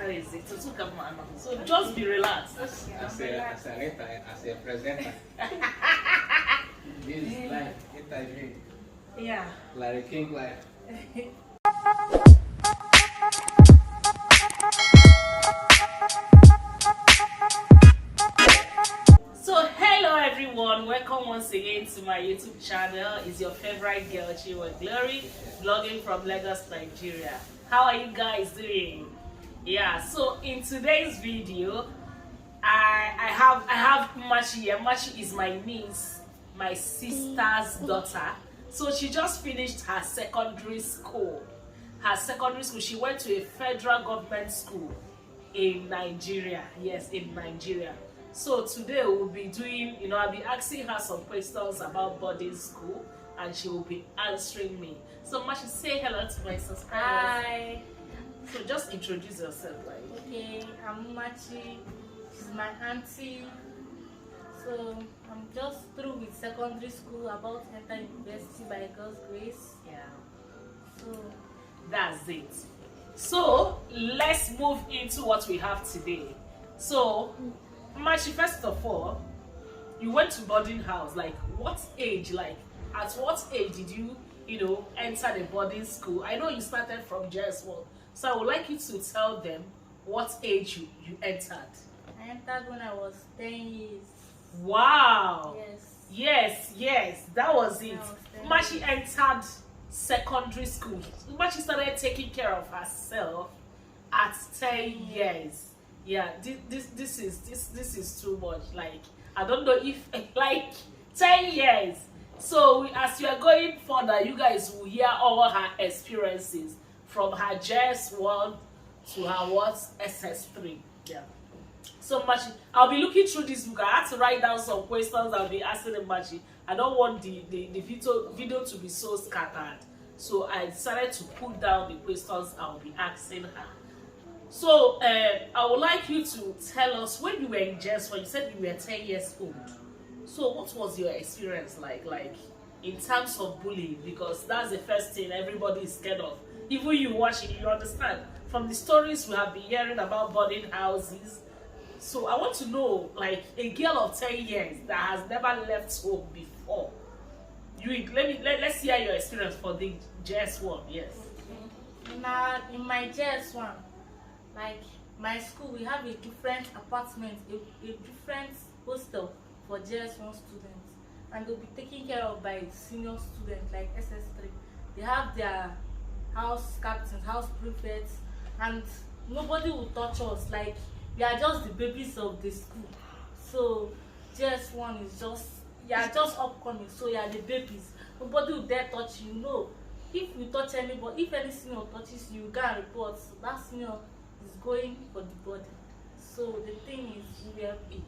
That is it. So just be relaxed. As a presenter. This is life, interview. Yeah. Like a king life. So hello everyone, welcome once again to my YouTube channel. It's your favorite girl, Chiwa Glory, vlogging from Lagos, Nigeria. How are you guys doing? Yeah, so in today's video, I have Machi here. Machi is my niece, my sister's daughter. So she just finished her secondary school. She went to a federal government school in Nigeria. Yes, in Nigeria. So today we'll be doing, I'll be asking her some questions about boarding school and she will be answering me. So Machi, say hello to my subscribers. Hi. So just introduce yourself, like. Okay, I'm Machi. She's my auntie. So I'm just through with secondary school, about to enter university by God's grace. Yeah. So That's it. So let's move into what we have today. So Machi, first of all, you went to boarding house. Like, what age? Like, at what age did you, enter the boarding school? I know you started from JS1, so I would like you to tell them what age you entered. I entered when I was 10 years. Wow. Yes. Yes, that was it. I was 10 Machi entered secondary school. Machi started taking care of herself at 10 years. Yeah, this is too much. Like, I don't know if like 10 years. So as you are going further, you guys will hear all her experiences from her JS1 to her SS3. Yeah. So Machi, I'll be looking through this book. I had to write down some questions I'll be asking Machi. I don't want the video to be so scattered. So I decided to put down the questions I'll be asking her. So I would like you to tell us, when you were in JS1, you said you were 10 years old. So what was your experience like in terms of bullying? Because that's the first thing everybody is scared of. Even you watching, you understand from the stories we have been hearing about boarding houses. So I want to know, like, a girl of 10 years that has never left home before. Let's hear your experience for the JS1. Yes. In my JS1, like my school, we have a different apartment, a different hostel for JS1 students, and they'll be taken care of by senior students like SS3. They have their house captains, house prefects, and nobody will touch us. Like, we are just the babies of the school. So JS1 is just, you are just upcoming, so you are the babies. Nobody will dare touch you. No, if you touch anybody, if any senior touches you, you can report. So that senior is going for the body. So the thing is, we are big.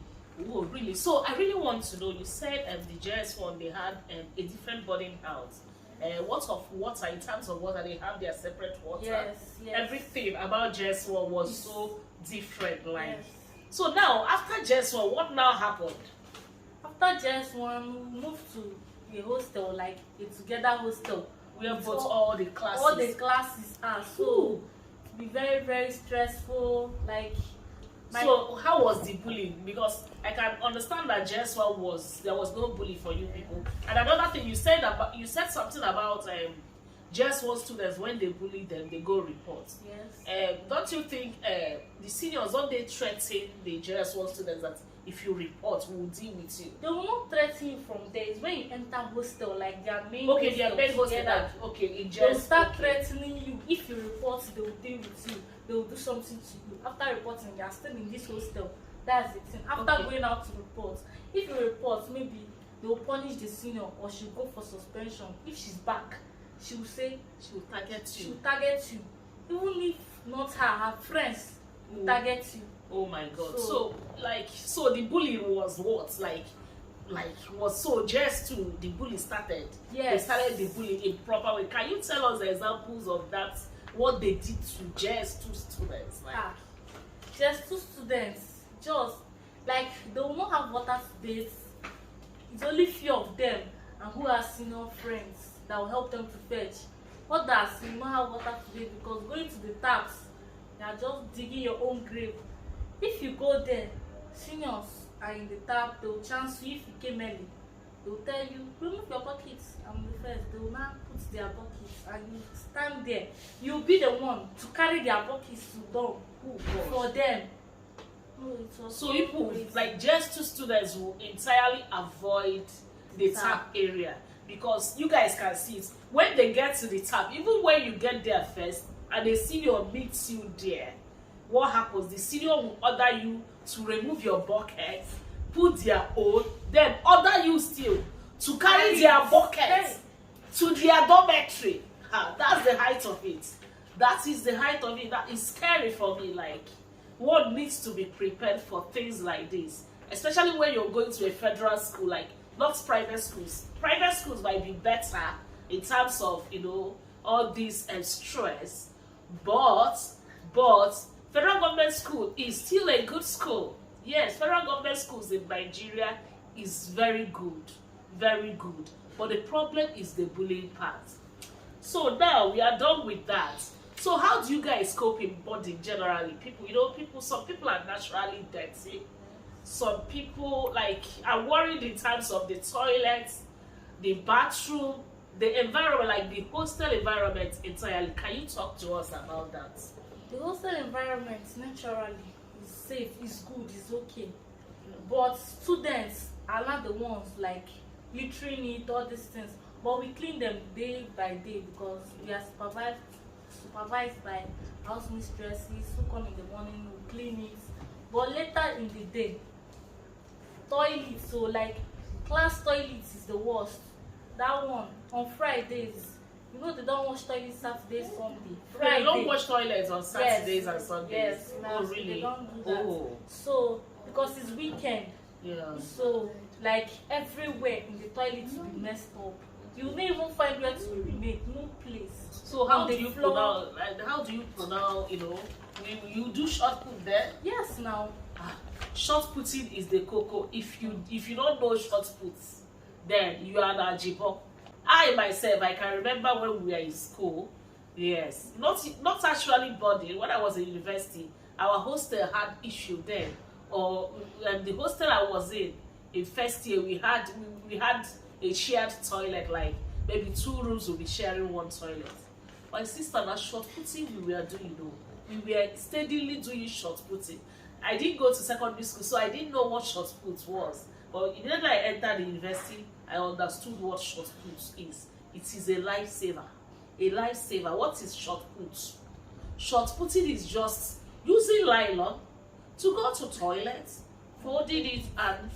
Oh, really? So I really want to know, you said the JS1, they had a different boarding house. What of water? In terms of water, they have their separate water. Yes. Everything about JS1 was so different. Like, Yes. So now, after JS1, what now happened? After JS1, we moved to a hostel, like a together hostel, Where both all the classes. All the classes are. So to be very, very stressful. Like, so how was the bullying? Because I can understand that JS1 there was no bully for you people. And another thing you said something about JS1 students, when they bully them, they go report. Yes. Don't you think the seniors, don't they threaten the JS1 students that if you report, we'll deal with you? They will not threaten you from there. It's when you enter hostel, like their main Okay, their main hostel. together. Okay, in JS. They will start threatening you. If you report, they will deal with you. They will do something to you. After reporting, you are still in this hostel. That's the thing. After going out to report, if you report, maybe they will punish the senior or she'll go for suspension. If she's back, she will say She will target you. she will target you. Even if not her friends will target you. Oh my God. So the bullying was what? Was so just to the bully started. Yes. They started the bullying in proper way. Can you tell us the examples of that? What they did to just 2 students? Just 2 students, just like they will not have water to bathe. It's only few of them and who are senior friends that will help them to fetch. Others will not have water to bathe because going to the taps, you are just digging your own grave. If you go there, seniors are in the tap, they will chance you. If you came early, they will tell you, remove your buckets. I'm the first. They will now put their buckets and you stand there. You'll be the one to carry their buckets to dump for them. No, it was So people crazy. like just 2 students will entirely avoid the tap area because you guys can see it when they get to the tap. Even when you get there first and the senior meets you there, what happens? The senior will order you to remove your bucket, put their own, then order you still to carry their bucket to their dormitory. That's the height of it. That is the height of it. That is scary for me. Like, one needs to be prepared for things like this, especially when you're going to a federal school, like not private schools. Private schools might be better in terms of, you know, all this stress, but federal government school is still a good school. Yes, federal government schools in Nigeria is very good, but the problem is the bullying part. So now we are done with that. So how do you guys cope in body generally? People, you know, some people are naturally dirty. Some people like are worried in terms of the toilets, the bathroom, the environment, like the hostel environment entirely. Can you talk to us about that? The hostel environment naturally is safe, is good, is okay. But students are not the ones like littering it, all these things. But we clean them day by day because we are supervised by house mistresses who come in the morning, we clean it. But later in the day, toilets, so like class toilets is the worst. That one on Fridays, you know they don't wash toilets Saturday, Sunday. Friday. They don't wash toilets on Saturdays and Sundays. Yes, oh now really? they don't do that. Oh. So because it's weekend, Yeah. so like everywhere in the toilet will be messed up. You won't even find where to urinate, no place. So how On do the you floor. pronounce? How do you pronounce? You know, you do short put there. Yes, now. Short putting is the cocoa. If you don't know short puts, then you are an ajibo. I myself, I can remember when we were in school. Yes, not actually body. When I was in university, our hostel had issue then, or the hostel I was in first year, we had a shared toilet. Like maybe 2 rooms will be sharing one toilet. My sister, na short putting we were doing. Though we were steadily doing short putting. I didn't go to secondary school, so I didn't know what short put was. But immediately I entered the university, I understood what short put is. It is a lifesaver. A lifesaver. What is short put? Short putting is just using nylon to go to toilet, folding it, and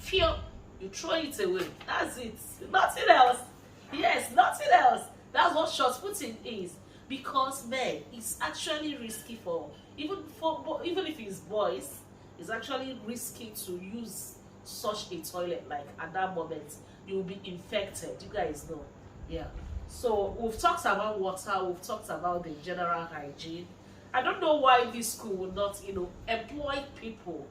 you throw it away. That's it. Nothing else. Yes, nothing else. That's what short putting is. Because men, it's actually risky even if it's boys, it's actually risky to use such a toilet. Like at that moment, you will be infected. You guys know, yeah. So we've talked about water. We've talked about the general hygiene. I don't know why this school will not, you know, employ people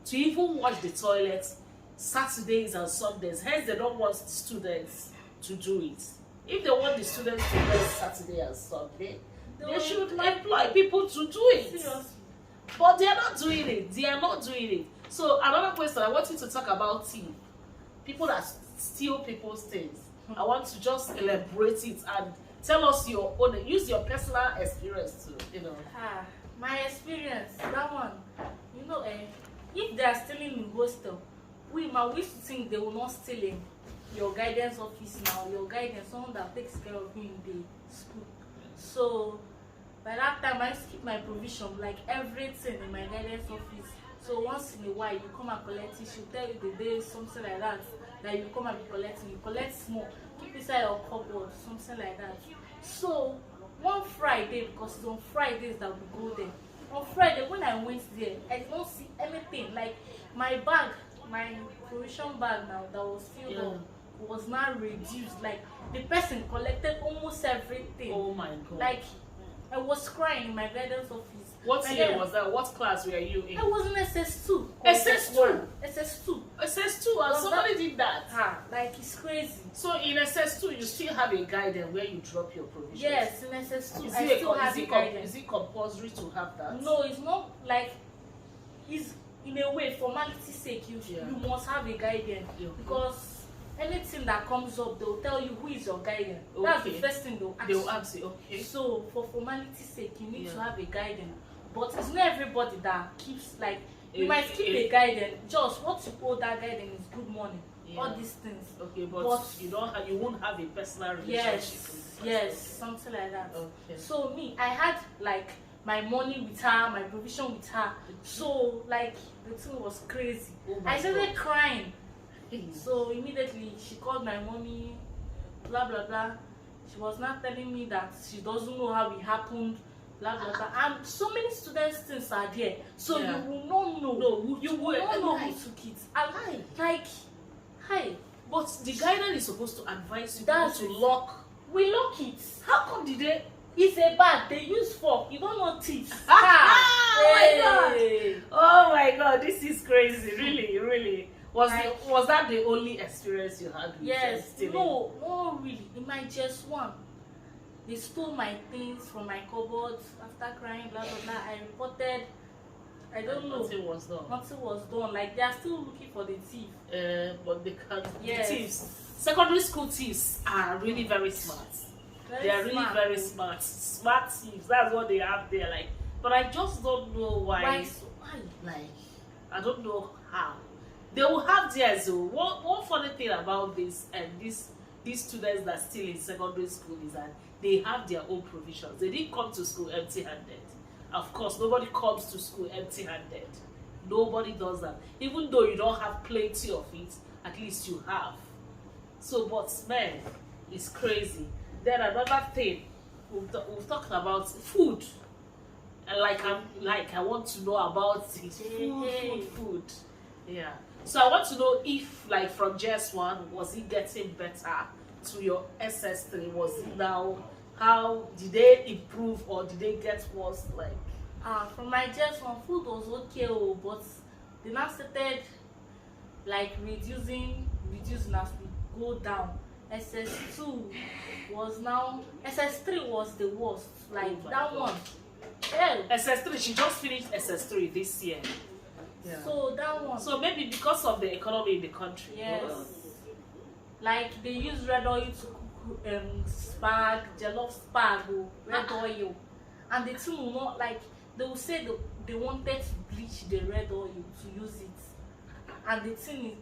to even wash the toilets Saturdays and Sundays. Hence, they don't want the students to do it. If they want the students to rest Saturday and Sunday, they should employ people to do it. Seriously. But they are not doing it. They are not doing it. So another question, I want you to talk about thief. People that steal people's things. I want to just elaborate it and tell us your own. Use your personal experience to, you know. My experience, that one, you know, if they are stealing in hostel, we used to think they will not steal in your guidance office now. Your guidance, someone that takes care of you in the school. So by that time, I used to keep my provision, like everything in my guidance office. So once in a while, you come and collect it. She'll tell you the day, something like that you come and be collecting. You collect small, keep inside your cupboard, something like that. So one Friday, because it's on Fridays that we go there. On Friday, when I went there, I did not see anything. Like my bag, my provision bag now that was filled up was now reduced. Like the person collected almost everything. Oh my God. Like I was crying in my guidance office. What My year girl, was that? What class were you in? I was in SS2. SS2? SS2. SS2, and Was somebody did that. Like it's crazy. So in SS2, you still have a guidance where you drop your provisions. Yes, in SS2, Is I it, still a, have is, a it guidance. is it compulsory to have that? No, it's not like it's in a way formality's sake. You Yeah. you must have a guardian Yeah. because anything that comes up, they'll tell you who is your guardian. That's the Okay. first thing they'll ask. They will ask you, okay. So for formality's sake, you need to Yeah. have a guardian. But it's not everybody that keeps like you A- might keep a guardian. Just what you owe that guardian is good money. Yeah. All these things. Okay, but, But- you don't have, you won't have a personal relationship Yes, with the yes, person. something like that. Okay. So me, I had like my money with her, my provision with her. So like the thing was crazy. Oh my I started God. crying. So immediately she called my mommy, blah blah blah. She was not telling me that she doesn't know how it happened, blah blah blah. And so many students things are there. So Yeah. you will not know. No, who you took will it? not know Like- who took it. And Hi. like, hi, But the guidance is supposed to advise you That's to it. lock. we lock it. How come did they? It's a bag they use fork. You don't know teeth. Oh my God. Hey. Oh my God, this is crazy. Really, really. Like- Was that the only experience you had with Yes. stealing? No, really. In my just one, they stole my things from my cupboard. After crying, blah blah blah, I reported. I don't know. Nothing was done. Nothing was done. Like they are still looking for the thief. But they can't. Yes. The thieves, secondary school thieves are really very smart. They are really smart. very smart. Smart thieves. That's what they have there. Like, but I just don't know Why? Like, I don't know how. They will have theirs though. One funny thing about this and these students that still in secondary school is that they have their own provisions. They didn't come to school empty-handed. Of course, nobody comes to school empty-handed. Nobody does that. Even though you don't have plenty of it, at least you have. So, but man, it's crazy. Then another thing, we've talked about food. And I want to know about the food. Yeah. So I want to know if, like, from JS1, was it getting better to your SS3? Was it now? How did they improve or did they get worse? Like, From my just one, food was okay, but they now started like reducing as we go down. SS2 was now SS3 was the worst. Like Oh my that God. one. Yeah. SS3, she just finished SS3 this year. Yeah. So that one. So maybe because of the economy in the country. Yes. Like they use red oil to cook spag, jollof spag, red oil. And the thing will not like they will say they wanted to bleach the red oil to use it. And the thing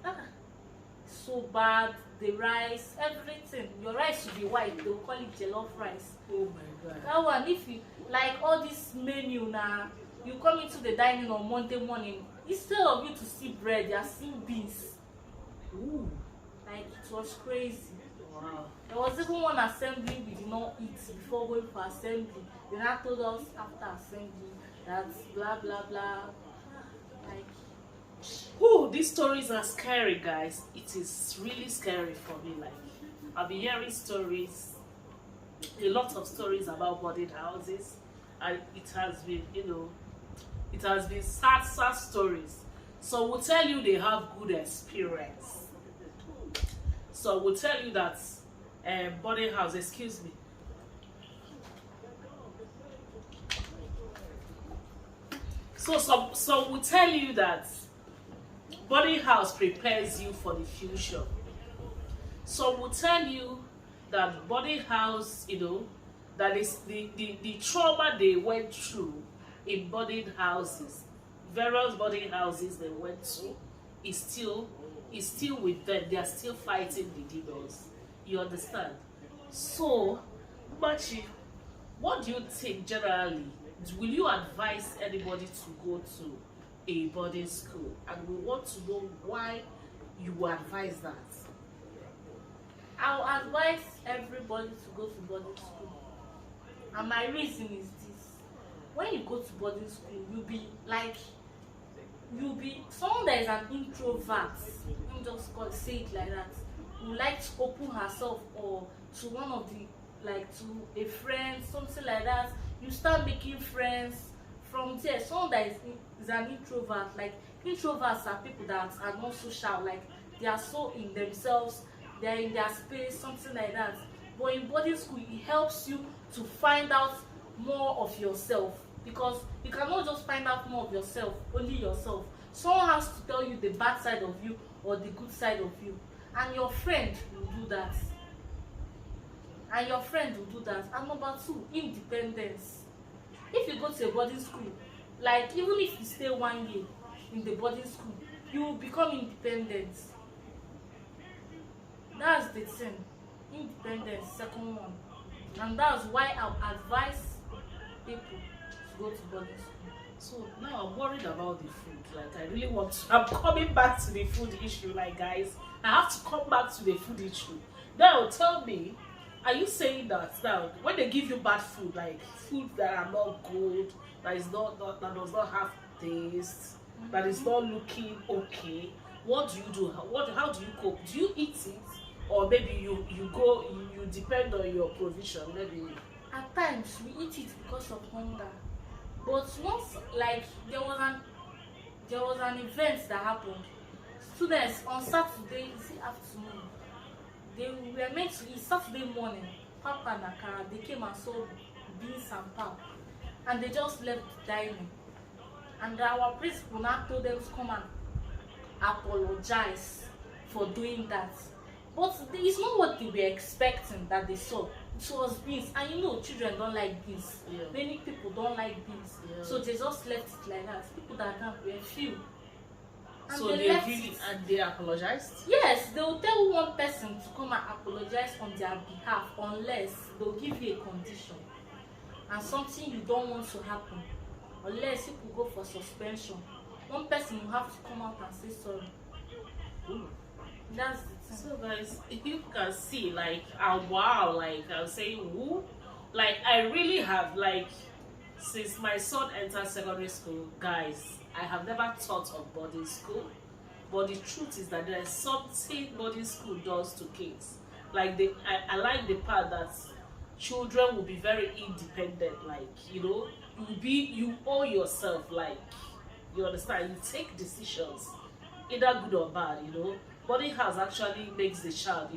is so bad, the rice, everything. Your rice should be white, they will call it jollof rice. Oh my God. That one, if you like all this menu now, you come into the dining on Monday morning, instead of you to see bread, you are seeing beans. Ooh. Like it was crazy. Wow. There was even one assembly we did not eat before going for assembly. They now told us after assembly that blah blah blah. Like Ooh, these stories are scary, guys. It is really scary for me. Like, I've been hearing stories, a lot of stories about boarding houses, and it has been, it has been sad stories. So we'll tell you they have good experience. So we'll tell you that boarding house, excuse me. So we'll tell you that boarding house prepares you for the future. So we'll tell you that boarding house, that is the trauma they went through in boarding houses, various boarding houses they went to, is still with them. They are still fighting the demons. You understand? So, Machi, what do you think generally? Will you advise anybody to go to a boarding school? And we want to know why you advise that. I'll advise everybody to go to boarding school. And my reason is this. When you go to boarding school, you'll be someone that is an introvert. Let me just say it like that. Who likes to open herself or to one of the to a friend, something like that. You start making friends from there, someone that is an introvert, like introverts are people that are not social, like they are so in themselves, they are in their space, something like that. But in boarding school, it helps you to find out more of yourself, because you cannot just find out more of yourself, only yourself. Someone has to tell you the bad side of you or the good side of you, and your friend will do that. And your friend will do that. And number two, independence. If you go to a boarding school, like even if you stay 1 year in the boarding school, you will become independent. That's the thing. Independence, second one. And that's why I advise people to go to boarding school. So now I'm worried about the food. Like I really want to, I'm coming back to the food issue. Like guys, I have to come back to the food issue. Now tell me, are you saying that now when they give you bad food, like food that are not good, that is that does not have taste, that is not looking okay, what do you do? How do you cope? Do you eat it, or maybe you depend on your provision? Maybe At times we eat it because of hunger. But once, like there was an event that happened. Students on Saturday, is it afternoon, they were meant to eat Saturday morning, pap and akara. They came and sold beans and pap, and they just left dining. And our principal now told them to come and apologize for doing that. But it's not what they were expecting that they saw. It was beans, and you know children don't like beans. Yeah. Many people don't like beans, Yeah. so they just left it like that. People that can't were few. And so they they left really it. and they apologized. Yes, they will tell one person to come and apologize on their behalf, unless they'll give you a condition and something you don't want to happen. Unless you could go for suspension, one person will have to come out and say sorry. Ooh. That's the thing. So guys, if you can see, like, wow, like I'm saying, woo, like I really have, like, since my son entered secondary school, guys, I have never thought of boarding school. But the truth is that there is something boarding school does to kids. Like I like the part that children will be very independent. Like you owe yourself. Like you understand, you take decisions, either good or bad. Boarding house actually makes the child.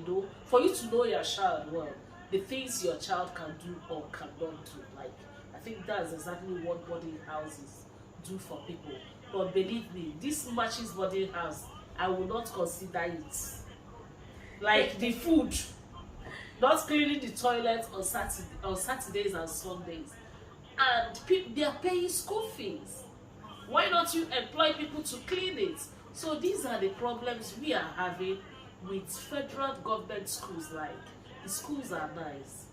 For you to know your child well, the things your child can do or cannot do. Like I think that's exactly what boarding houses do for people. But believe me, this matches boarding house, I will not consider it. Like the food, not cleaning the toilet on Saturdays and Sundays, and they are paying school fees. Why not you employ people to clean it? So these are the problems we are having with federal government schools. Like the schools are nice,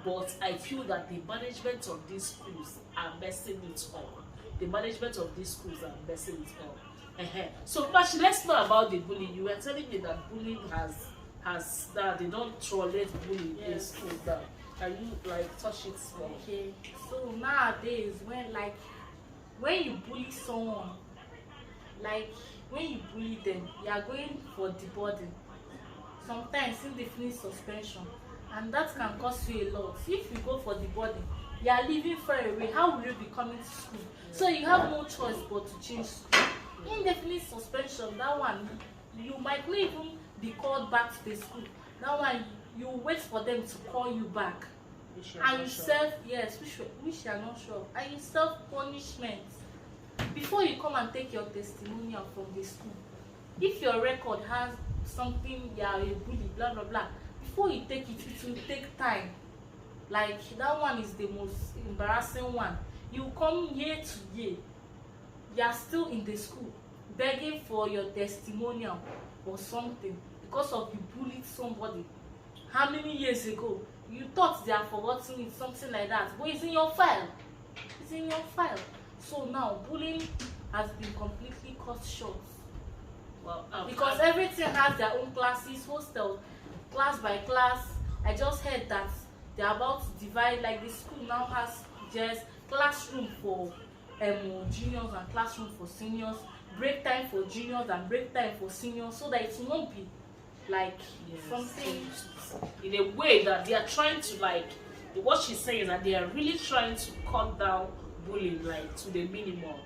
but I feel that the management of these schools are messing it up. The management of these schools are messing it up. So Mashi, let's know about the bullying. You were telling me that bullying has that they don't tolerate bullying in school now. Can you touch it small? Okay. So nowadays, when you bully someone, when you bully them, you are going for deburden. Sometimes indefinite suspension, and that can cost you a lot. If you go for deburden, you are living far away. How will you be coming to school? So you have no choice but to change school. Indefinite suspension, that one, you might not even be called back to the school. That one, you wait for them to call you back. And you serve, which you are not sure. And you serve punishment before you come and take your testimonial from the school. If your record has something, you are a bully, blah blah blah, before you take it, it will take time. Like that one is the most embarrassing one. You come year to year, you are still in the school begging for your testimonial or something because of you bullied somebody how many years ago. You thought they are forgotten it, something like that, but it's in your file. It's in your file. So now bullying has been completely cut short. Well, because everything has their own classes, hostels, class by class. I just heard that they're about to divide, like the school now has just classroom for juniors and classroom for seniors, break time for juniors and break time for seniors, so that it will not be like something in a way that they are trying to what she's saying is that they are really trying to cut down bullying like to the minimum,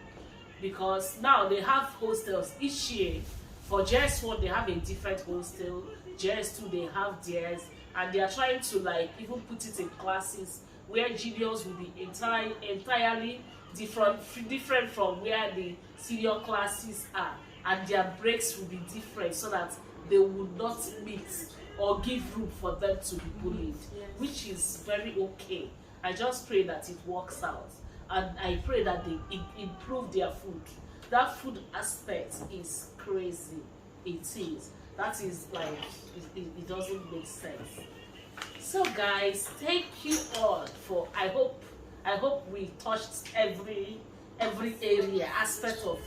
because now they have hostels each year. For JS1 they have a different hostel, JS2 they have theirs, and they are trying to like even put it in classes where juniors will be entirely different from where the senior classes are, and their breaks will be different so that they will not meet or give room for them to be bullied. Yes. Which is very okay. I just pray that it works out, and I pray that they improve their food. That food aspect is crazy. It is. That is like it doesn't make sense. So guys, thank you all for. I hope we touched every area aspect of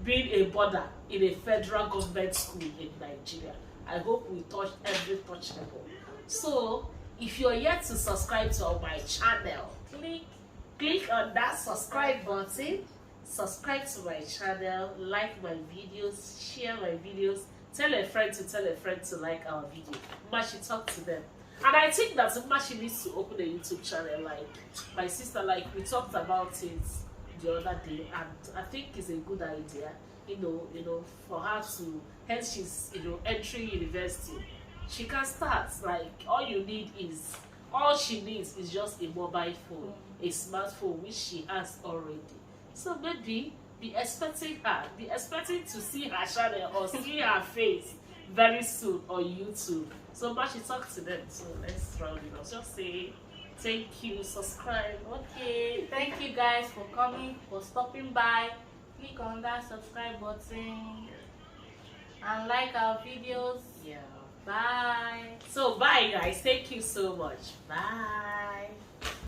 being a border in a federal government school in Nigeria. I hope we touched every touchable. So if you're yet to subscribe to my channel, click on that subscribe button, subscribe to my channel, like my videos, share my videos, tell a friend to like our video. Mashi, talk to them. And I think that Mashi needs to open a YouTube channel like my sister, like we talked about it the other day, and I think it's a good idea, for her to, hence she's entering university. She can start, like all she needs is just a mobile phone, a smartphone, which she has already. So maybe be expecting to see her channel or see her face very soon on YouTube. So Mashi, talk to them. So let's round it up. Just say thank you, subscribe. Okay, thank you guys for coming, for stopping by. Click on that subscribe button and like our videos. Yeah. Bye. So bye guys. Thank you so much. Bye.